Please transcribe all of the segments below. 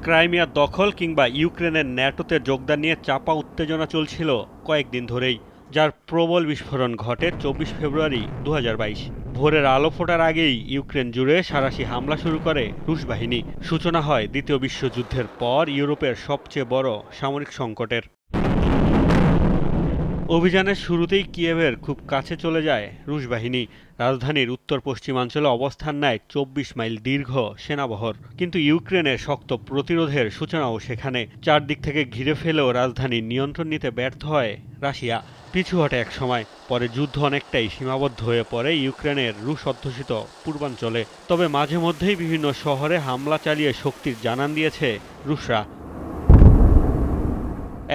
Crimea দখল কিংবা ইউক্রেনের ন্যাটোতে যোগদান নিয়ে চাপা উত্তেজনা চলছিল কয়েকদিন ধরেই, যার প্রবল বিস্ফোরণ ঘটে ২৪ ফেব্রুয়ারি ২০২২। ভোরের আলো ফোটার আগেই ইউক্রেন জুড়ে সাঁড়াশি হামলা শুরু করে রুশ বাহিনী। সূচনা হয় দ্বিতীয় বিশ্বযুদ্ধের পর ইউরোপের সবচেয়ে বড় সামরিক সংকটের। অভিযানের শুরুতেই কিয়েভের খুব কাছে চলে যায় রুশ বাহিনী। রাজধানীর উত্তর পশ্চিমাঞ্চলে অবস্থান নেয় ২৪ মাইল দীর্ঘ সেনাবহর। কিন্তু ইউক্রেনের শক্ত প্রতিরোধের সূচনাও সেখানে। চারদিক থেকে ঘিরে ফেলেও রাজধানীর নিয়ন্ত্রণ নিতে ব্যর্থ হয় রাশিয়া। পিছু হটে একসময়, পরে যুদ্ধ অনেকটাই সীমাবদ্ধ হয়ে পড়ে ইউক্রেনের রুশ অধ্যুষিত পূর্বাঞ্চলে। তবে মাঝে মধ্যেই বিভিন্ন শহরে হামলা চালিয়ে শক্তির জানান দিয়েছে রুশরা।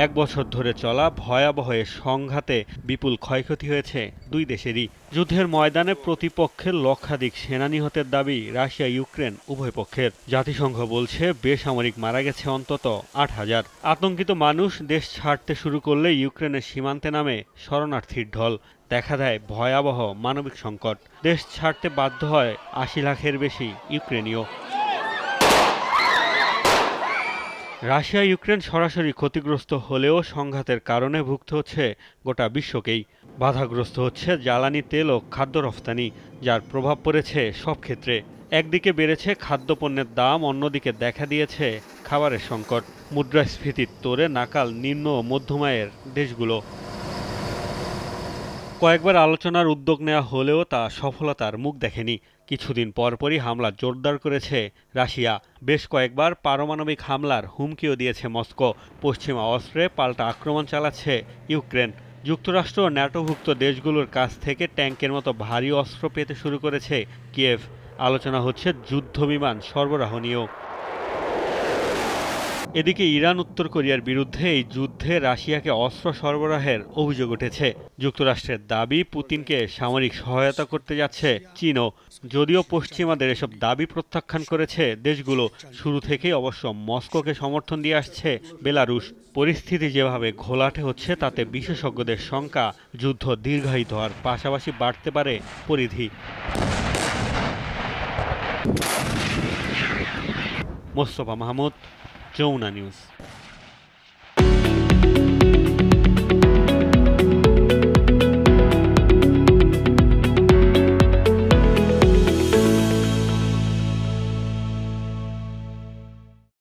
এক বছর ধরে চলা ভয়াবহ এ সংঘাতে বিপুল ক্ষয়ক্ষতি হয়েছে দুই দেশেরই। যুদ্ধের ময়দানে প্রতিপক্ষের লক্ষাধিক সেনা নিহতের দাবি রাশিয়া ইউক্রেন উভয় পক্ষের। জাতিসংঘ বলছে বেসামরিক মারা গেছে অন্তত ৮,০০০। আতঙ্কিত মানুষ দেশ ছাড়তে শুরু করলে ইউক্রেনের সীমান্তে নামে শরণার্থীর ঢল। দেখা দেয় ভয়াবহ মানবিক সংকট। দেশ ছাড়তে বাধ্য হয় ৮০ লাখের বেশি ইউক্রেনীয়। রাশিয়া ইউক্রেন সরাসরি ক্ষতিগ্রস্ত হলেও সংঘাতের কারণে ভুগতে হচ্ছে গোটা বিশ্বকেই। বাধাগ্রস্ত হচ্ছে জ্বালানি তেল ও খাদ্য রফতানি, যার প্রভাব পড়েছে সব ক্ষেত্রে। একদিকে বেড়েছে খাদ্যপণ্যের দাম, অন্যদিকে দেখা দিয়েছে খাবারের সংকট। মুদ্রাস্ফীতির তোড়ে নাকাল নিম্ন ও মধ্যম আয়ের দেশগুলো। কয়েকবার আলোচনার উদ্যোগ নেওয়া হলেও তা সফলতার মুখ দেখেনি। কিছুদিন পরপরই হামলা জোরদার করেছে রাশিয়া। বেশ কয়েকবার পারমাণবিক হামলার হুমকিও দিয়েছে মস্কো। পশ্চিমা অস্ত্রে পাল্টা আক্রমণ চালাচ্ছে ইউক্রেন। যুক্তরাষ্ট্র ও ন্যাটোভুক্ত দেশগুলোর কাছ থেকে ট্যাঙ্কের মতো ভারী অস্ত্র পেতে শুরু করেছে কিয়েভ। আলোচনা হচ্ছে যুদ্ধবিমান সরবরাহ নিয়েও। এদিকে ইরান উত্তর কোরিয়ার বিরুদ্ধে এই যুদ্ধে রাশিয়াকে অস্ত্র সরবরাহের অভিযোগ উঠেছে। যুক্তরাষ্ট্রের দাবি, পুতিনকে সামরিক সহায়তা করতে যাচ্ছে চীনও। যদিও পশ্চিমাদের এসব দাবি প্রত্যাখ্যান করেছে দেশগুলো। শুরু থেকেই অবশ্য মস্কোকে সমর্থন দিয়ে আসছে বেলারুশ। পরিস্থিতি যেভাবে ঘোলাটে হচ্ছে তাতে বিশেষজ্ঞদের শঙ্কা, যুদ্ধ দীর্ঘায়িত হওয়ার পাশাপাশি বাড়তে পারে পরিধি। মোস্তফা মাহমুদ, যমুনা নিউজ।